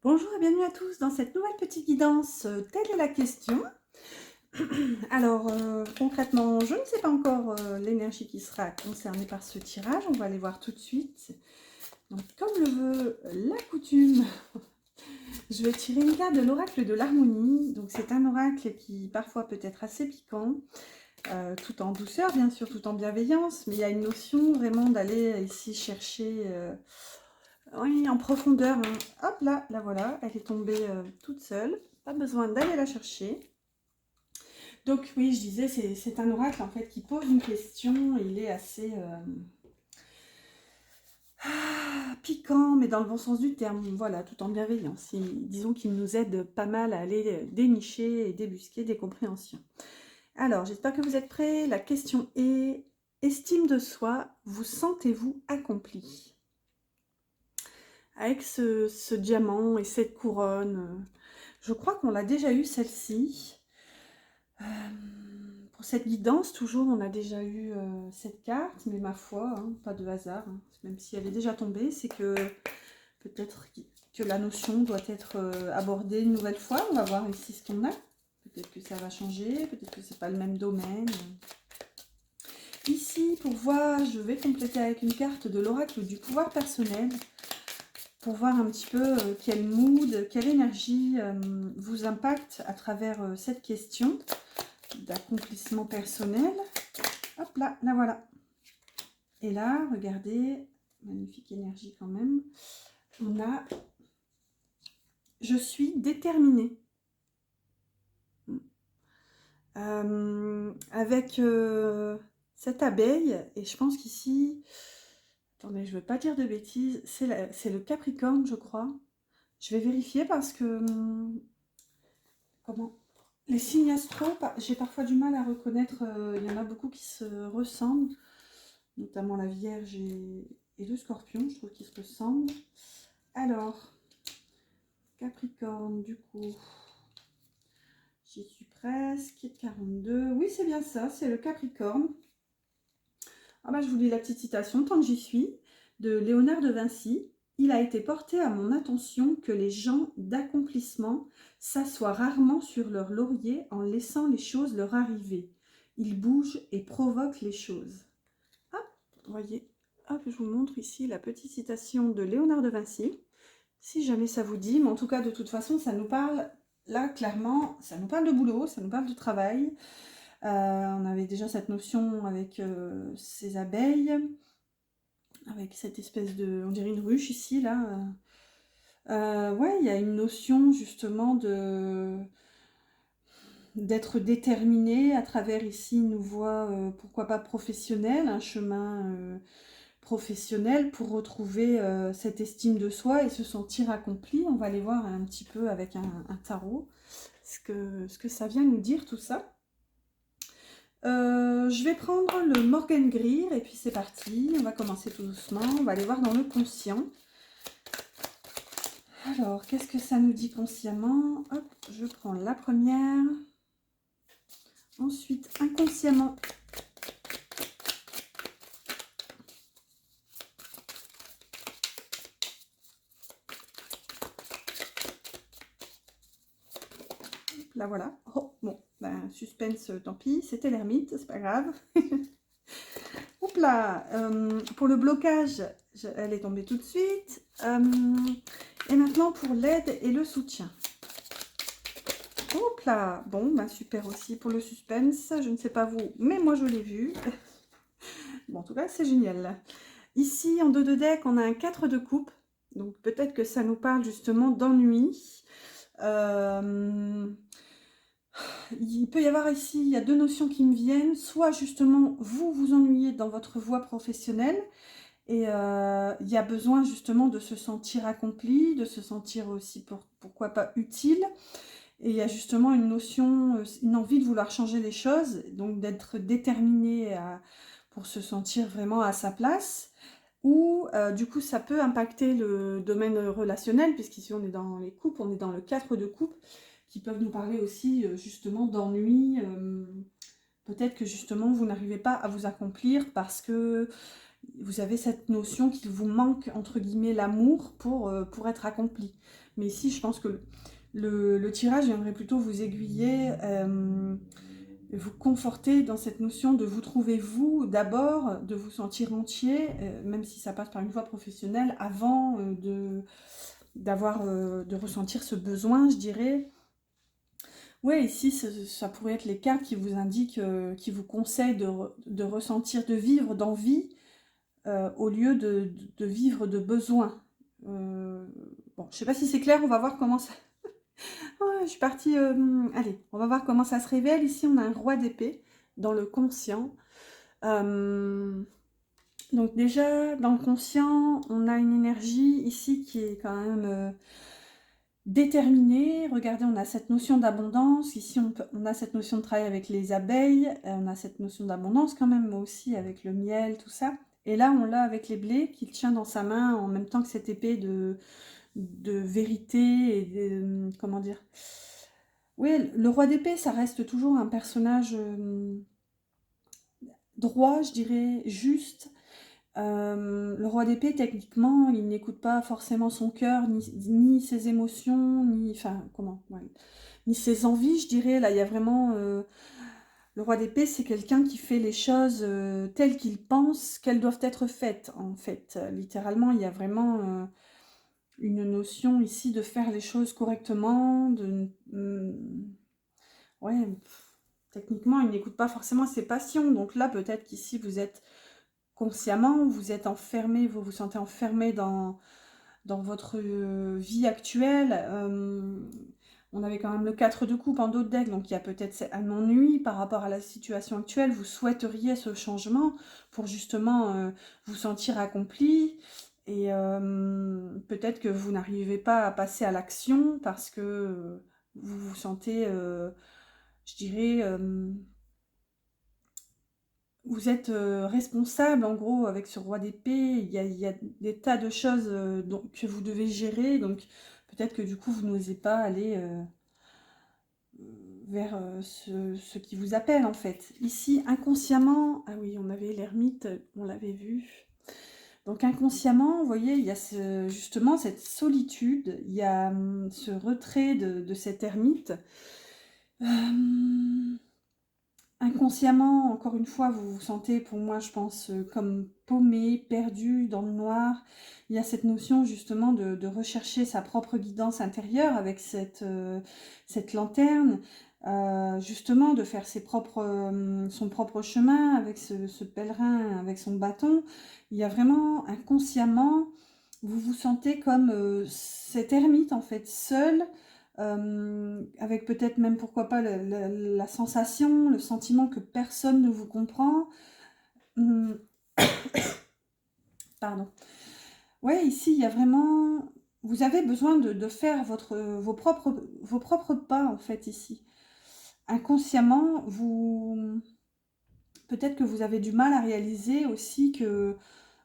Bonjour et bienvenue à tous dans cette nouvelle petite guidance. Telle est la question. Alors, concrètement, je ne sais pas encore l'énergie qui sera concernée par ce tirage. On va aller voir tout de suite. Donc, comme le veut la coutume, je vais tirer une carte de l'oracle de l'harmonie. Donc, c'est un oracle qui parfois peut être assez piquant, tout en douceur, bien sûr, tout en bienveillance. Mais il y a une notion vraiment d'aller ici chercher... oui, en profondeur, hein. Hop là, la voilà, elle est tombée toute seule. Pas besoin d'aller la chercher. Donc oui, je disais, c'est un oracle en fait qui pose une question. Il est assez piquant, mais dans le bon sens du terme. Voilà, tout en bienveillance. Disons qu'il nous aide pas mal à aller dénicher et débusquer des compréhensions. Alors, j'espère que vous êtes prêts. La question est, estime de soi, vous sentez-vous accompli? Avec ce diamant et cette couronne, je crois qu'on l'a déjà eu celle-ci. Pour cette guidance, toujours, on a déjà eu cette carte, mais ma foi, hein, pas de hasard. Hein. Même si elle est déjà tombée, c'est que peut-être que la notion doit être abordée une nouvelle fois. On va voir ici ce qu'on a. Peut-être que ça va changer, peut-être que c'est pas le même domaine. Ici, pour voir, je vais compléter avec une carte de l'oracle du pouvoir personnel. Pour voir un petit peu quel mood, quelle énergie vous impacte à travers cette question d'accomplissement personnel. Hop là, la voilà. Et là, regardez, magnifique énergie quand même. On a « Je suis déterminée ». Avec cette abeille, et je pense qu'ici, attendez, je ne veux pas dire de bêtises, c'est le Capricorne, je crois. Je vais vérifier parce que... comment les signes astro, j'ai parfois du mal à reconnaître, il y en a beaucoup qui se ressemblent, notamment la Vierge et le Scorpion, je trouve qu'ils se ressemblent. Alors, Capricorne, du coup, j'y suis presque, 42, oui c'est bien ça, c'est le Capricorne. Ah bah, je vous lis la petite citation, tant que j'y suis, de Léonard de Vinci. Il a été porté à mon attention que les gens d'accomplissement s'assoient rarement sur leur laurier en laissant les choses leur arriver. Ils bougent et provoquent les choses. Hop, vous voyez, hop, je vous montre ici la petite citation de Léonard de Vinci. Si jamais ça vous dit, mais en tout cas, de toute façon, ça nous parle, là, clairement, ça nous parle de boulot, ça nous parle de travail. On avait déjà cette notion avec ces abeilles, avec cette espèce de, on dirait une ruche ici, là. Ouais, il y a une notion justement d'être déterminé à travers ici une voie, pourquoi pas professionnelle, un chemin professionnel pour retrouver cette estime de soi et se sentir accompli. On va aller voir un petit peu avec un tarot ce que ça vient nous dire tout ça. Je vais prendre le Morgan Greer et puis c'est parti, on va commencer tout doucement, on va aller voir dans le conscient. Alors, qu'est-ce que ça nous dit consciemment? Hop, je prends la première. Ensuite, inconsciemment. Là, voilà. Oh, bon, ben, suspense, tant pis, c'était l'ermite, c'est pas grave. Oups là, pour le blocage, elle est tombée tout de suite. Et maintenant, pour l'aide et le soutien. Hop là, bon, ben super aussi pour le suspense, je ne sais pas vous, mais moi je l'ai vu. Bon, en tout cas, c'est génial. Ici, en dos de deck, on a un 4 de coupe, donc peut-être que ça nous parle justement d'ennui. Il peut y avoir ici, il y a deux notions qui me viennent, soit justement vous vous ennuyez dans votre voie professionnelle, et il y a besoin justement de se sentir accompli, de se sentir aussi pourquoi pas utile. Et il y a justement une notion, une envie de vouloir changer les choses, donc d'être déterminé pour se sentir vraiment à sa place. Ou du coup ça peut impacter le domaine relationnel, puisqu'ici on est dans les couples, on est dans le 4 de couple, qui peuvent nous parler aussi justement d'ennui. Peut-être que justement vous n'arrivez pas à vous accomplir parce que vous avez cette notion qu'il vous manque, entre guillemets, l'amour pour être accompli. Mais ici, je pense que le tirage viendrait plutôt vous aiguiller, vous conforter dans cette notion de vous trouver vous d'abord, de vous sentir entier, même si ça passe par une voie professionnelle, avant de ressentir ce besoin, je dirais. Ouais, ici, ça pourrait être les cartes qui vous indiquent, qui vous conseillent de ressentir, de vivre d'envie, au lieu de vivre de besoin. Bon, je sais pas si c'est clair, on va voir comment ça... Ouais, je suis partie... allez, on va voir comment ça se révèle. Ici, on a un roi d'épée dans le conscient. Donc déjà, dans le conscient, on a une énergie ici qui est quand même déterminée. Regardez, on a cette notion d'abondance. Ici, on a cette notion de travail avec les abeilles. On a cette notion d'abondance quand même, moi aussi, avec le miel, tout ça. Et là, on l'a avec les blés qu'il tient dans sa main en même temps que cette épée de vérité et de, comment dire. Oui, le roi d'épée, ça reste toujours un personnage droit, je dirais, juste. Le roi d'épée, techniquement, il n'écoute pas forcément son cœur, ni ses émotions, ni, enfin, comment, ouais, ni ses envies, je dirais. Là, il y a vraiment... le roi d'épée, c'est quelqu'un qui fait les choses telles qu'il pense qu'elles doivent être faites, en fait. Littéralement, il y a vraiment une notion ici de faire les choses correctement, ouais, techniquement, il n'écoute pas forcément ses passions. Donc là, peut-être qu'ici, vous êtes consciemment, vous êtes enfermé, vous vous sentez enfermé dans votre vie actuelle. On avait quand même le 4 de coupe en dos de deck, donc il y a peut-être un ennui par rapport à la situation actuelle. Vous souhaiteriez ce changement pour justement vous sentir accompli. Et peut-être que vous n'arrivez pas à passer à l'action parce que vous vous sentez, je dirais, vous êtes responsable en gros avec ce roi d'épée. Il y a des tas de choses que vous devez gérer. Donc peut-être que du coup vous n'osez pas aller vers ce qui vous appelle en fait. Ici, inconsciemment, ah oui, on avait l'ermite, on l'avait vu. Donc inconsciemment, vous voyez, il y a justement cette solitude, il y a ce retrait de cet ermite. Inconsciemment, encore une fois, vous vous sentez, pour moi, je pense, comme paumé, perdu dans le noir. Il y a cette notion justement de rechercher sa propre guidance intérieure avec cette lanterne, justement de faire son propre chemin avec ce pèlerin, avec son bâton. Il y a vraiment inconsciemment, vous vous sentez comme cet ermite en fait, seul, avec peut-être même, pourquoi pas, la sensation, le sentiment que personne ne vous comprend. Hum, Pardon. Ouais, ici, il y a vraiment... Vous avez besoin de faire vos propres pas, en fait, ici. Inconsciemment, peut-être que vous avez du mal à réaliser aussi que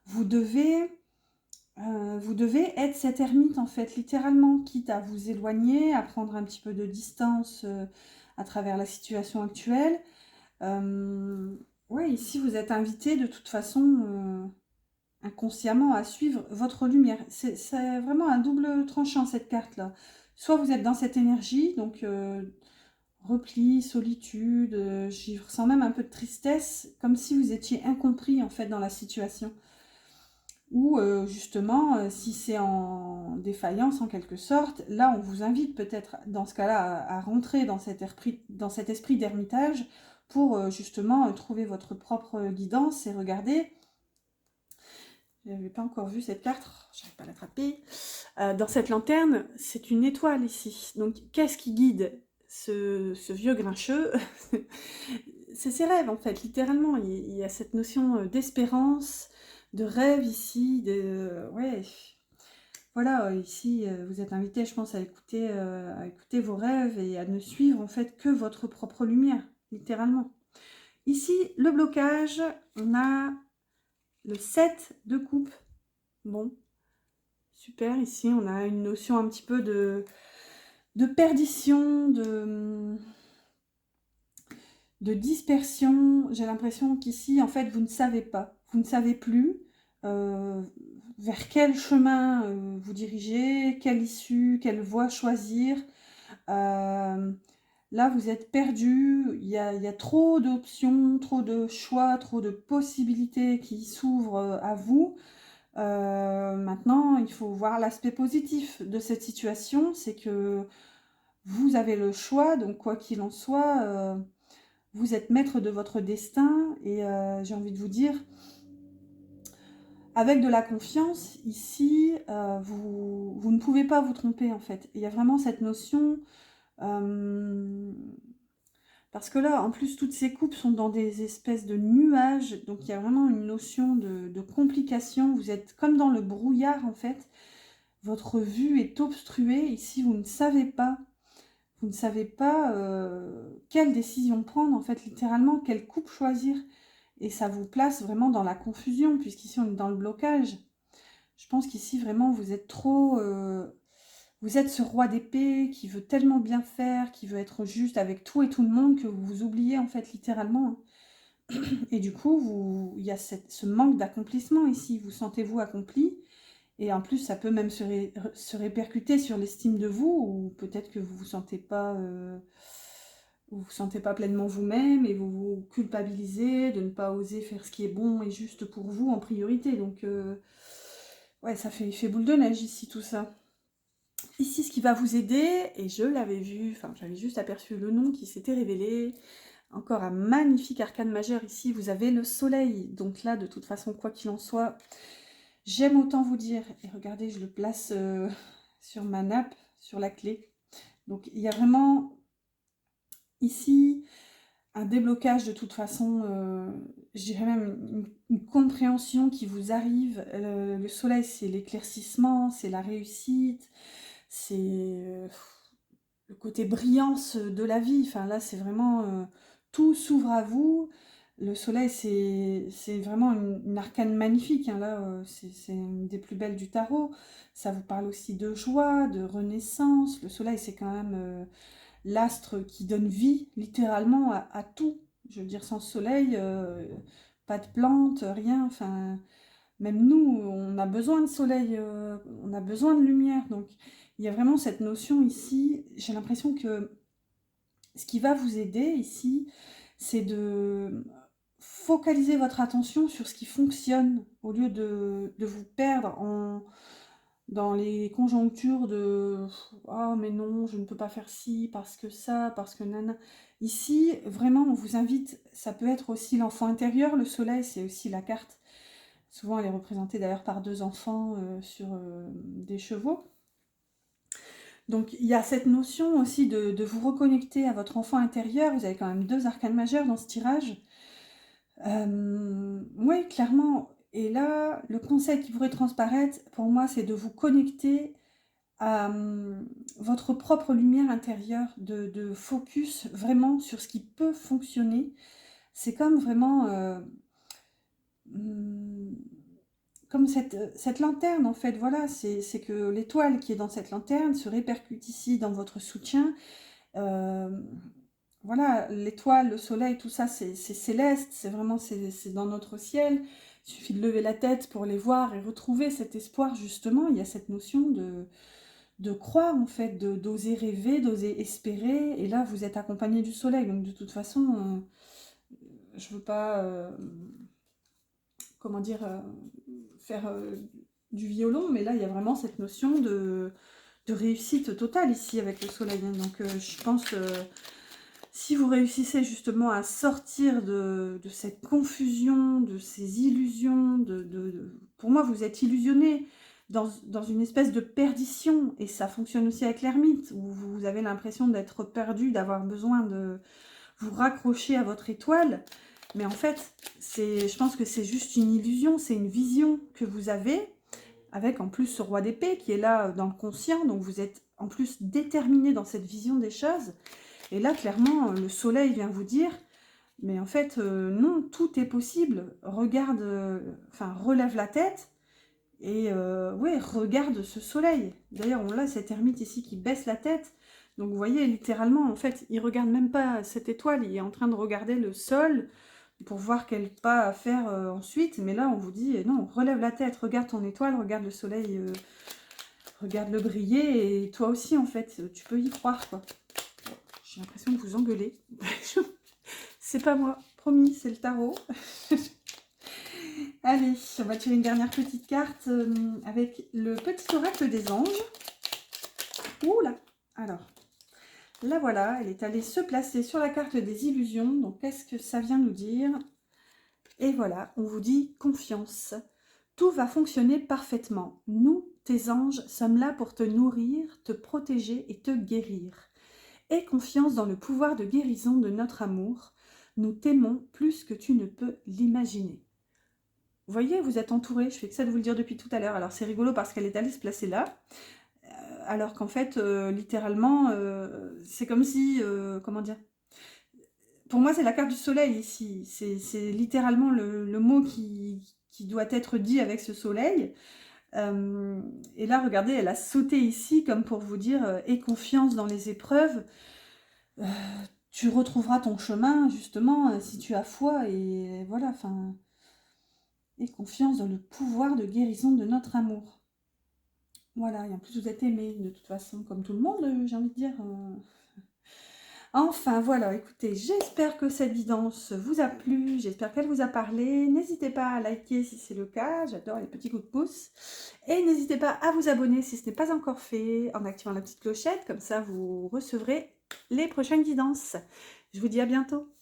vous devez... vous devez être cet ermite, en fait, littéralement, quitte à vous éloigner, à prendre un petit peu de distance à travers la situation actuelle. Ouais, ici, vous êtes invité de toute façon, inconsciemment, à suivre votre lumière. C'est vraiment un double tranchant, cette carte-là. Soit vous êtes dans cette énergie, donc repli, solitude, j'y ressens même un peu de tristesse, comme si vous étiez incompris, en fait, dans la situation. Ou justement, si c'est en défaillance en quelque sorte, là on vous invite peut-être dans ce cas-là à rentrer dans cet esprit d'ermitage pour justement trouver votre propre guidance et regarder. Je n'avais pas encore vu cette carte, je n'arrive pas à l'attraper. Dans cette lanterne, c'est une étoile ici. Donc qu'est-ce qui guide ce vieux grincheux? C'est ses rêves en fait, littéralement. Il y a cette notion d'espérance, de rêve ici, ouais. Voilà, ici, vous êtes invité, je pense, à écouter vos rêves et à ne suivre en fait que votre propre lumière, littéralement. Ici, le blocage, on a le 7 de coupe. Bon, super, ici, on a une notion un petit peu de perdition, de dispersion. J'ai l'impression qu'ici, en fait, vous ne savez pas. Vous ne savez plus. vers quel chemin vous dirigez, quelle issue, quelle voie choisir. Là, vous êtes perdu, il y a trop d'options, trop de choix, trop de possibilités qui s'ouvrent à vous. Maintenant, il faut voir l'aspect positif de cette situation, c'est que vous avez le choix, donc quoi qu'il en soit, vous êtes maître de votre destin et j'ai envie de vous dire, avec de la confiance, ici, vous ne pouvez pas vous tromper en fait. Il y a vraiment cette notion, parce que là, en plus, toutes ces coupes sont dans des espèces de nuages, donc il y a vraiment une notion de complication. Vous êtes comme dans le brouillard en fait. Votre vue est obstruée. Ici, vous ne savez pas. Vous ne savez pas quelle décision prendre, en fait, littéralement, quelle coupe choisir. Et ça vous place vraiment dans la confusion, puisqu'ici, on est dans le blocage. Je pense qu'ici, vraiment, vous êtes trop... vous êtes ce roi d'épée qui veut tellement bien faire, qui veut être juste avec tout et tout le monde, que vous vous oubliez, en fait, littéralement. Et du coup, il y a ce manque d'accomplissement ici. Vous sentez-vous accompli. Et en plus, ça peut même se répercuter sur l'estime de vous, ou peut-être que vous vous sentez pas pleinement vous-même, et vous vous culpabilisez de ne pas oser faire ce qui est bon et juste pour vous en priorité. Donc, ouais, ça fait boule de neige ici, tout ça. Ici, ce qui va vous aider, et je l'avais vu, enfin, j'avais juste aperçu le nom qui s'était révélé. Encore un magnifique arcane majeur ici, vous avez le soleil. Donc là, de toute façon, quoi qu'il en soit, j'aime autant vous dire, et regardez, je le place sur ma nappe, sur la clé. Donc il y a vraiment ici un déblocage de toute façon, je dirais même une compréhension qui vous arrive. Le soleil, c'est l'éclaircissement, c'est la réussite, c'est le côté brillance de la vie. Enfin là, c'est vraiment tout s'ouvre à vous. Le soleil, c'est vraiment une arcane magnifique, hein. Là, c'est une des plus belles du tarot. Ça vous parle aussi de joie, de renaissance. Le soleil, c'est quand même l'astre qui donne vie, littéralement, à tout. Je veux dire, sans soleil, pas de plantes, rien. Enfin, même nous, on a besoin de soleil, on a besoin de lumière. Donc, il y a vraiment cette notion ici. J'ai l'impression que ce qui va vous aider ici, c'est de focaliser votre attention sur ce qui fonctionne au lieu de vous perdre dans les conjonctures de «Ah mais non, je ne peux pas faire ci, parce que ça, parce que nana». Ici, vraiment, on vous invite, ça peut être aussi l'enfant intérieur, le soleil, c'est aussi la carte. Souvent, elle est représentée d'ailleurs par deux enfants sur des chevaux. Donc il y a cette notion aussi de vous reconnecter à votre enfant intérieur. Vous avez quand même deux arcanes majeures dans ce tirage. Oui, clairement. Et là, le conseil qui pourrait transparaître, pour moi, c'est de vous connecter à votre propre lumière intérieure, de focus vraiment sur ce qui peut fonctionner. C'est comme vraiment... hum, comme cette lanterne, en fait, voilà, c'est que l'étoile qui est dans cette lanterne se répercute ici dans votre soutien. Euh, voilà, l'étoile, le soleil, tout ça, c'est céleste, c'est vraiment, c'est dans notre ciel. Il suffit de lever la tête pour les voir et retrouver cet espoir, justement. Il y a cette notion de croire, en fait, d'oser rêver, d'oser espérer. Et là, vous êtes accompagné du soleil, donc de toute façon, je veux pas, comment dire, faire du violon, mais là, il y a vraiment cette notion de réussite totale ici avec le soleil, hein. Donc, je pense que si vous réussissez justement à sortir de cette confusion, de ces illusions, pour moi, vous êtes illusionné dans une espèce de perdition, et ça fonctionne aussi avec l'ermite, où vous avez l'impression d'être perdu, d'avoir besoin de vous raccrocher à votre étoile. Mais en fait, je pense que c'est juste une illusion, c'est une vision que vous avez, avec en plus ce roi d'épée qui est là dans le conscient, donc vous êtes en plus déterminé dans cette vision des choses. Et là, clairement, le soleil vient vous dire, mais en fait, non, tout est possible. Regarde, enfin, relève la tête et ouais, regarde ce soleil. D'ailleurs, on a cet ermite ici qui baisse la tête. Donc, vous voyez, littéralement, en fait, il regarde même pas cette étoile, il est en train de regarder le sol, pour voir quel pas à faire ensuite. Mais là, on vous dit, non, relève la tête, regarde ton étoile, regarde le soleil, regarde-le briller. Et toi aussi, en fait, tu peux y croire, quoi. J'ai l'impression de vous engueuler. C'est pas moi, promis, c'est le tarot. Allez, on va tirer une dernière petite carte avec le petit oracle des anges. Ouh là. Alors, là voilà, elle est allée se placer sur la carte des illusions. Donc, qu'est-ce que ça vient nous dire? Et voilà, on vous dit confiance. Tout va fonctionner parfaitement. Nous, tes anges, sommes là pour te nourrir, te protéger et te guérir. Aie confiance dans le pouvoir de guérison de notre amour. Nous t'aimons plus que tu ne peux l'imaginer. Vous voyez, vous êtes entouré, je fais que ça de vous le dire depuis tout à l'heure. Alors c'est rigolo parce qu'elle est allée se placer là, alors qu'en fait, littéralement, c'est comme si, comment dire, pour moi c'est la carte du soleil ici, c'est littéralement le mot qui doit être dit avec ce soleil. Et là, regardez, elle a sauté ici comme pour vous dire, aie confiance dans les épreuves, tu retrouveras ton chemin justement si tu as foi, et voilà, enfin... Et confiance dans le pouvoir de guérison de notre amour. Voilà, et en plus vous êtes aimé de toute façon, comme tout le monde, j'ai envie de dire. Enfin voilà, écoutez, j'espère que cette guidance vous a plu, j'espère qu'elle vous a parlé. N'hésitez pas à liker si c'est le cas, j'adore les petits coups de pouce. Et n'hésitez pas à vous abonner si ce n'est pas encore fait, en activant la petite clochette, comme ça vous recevrez les prochaines guidances. Je vous dis à bientôt.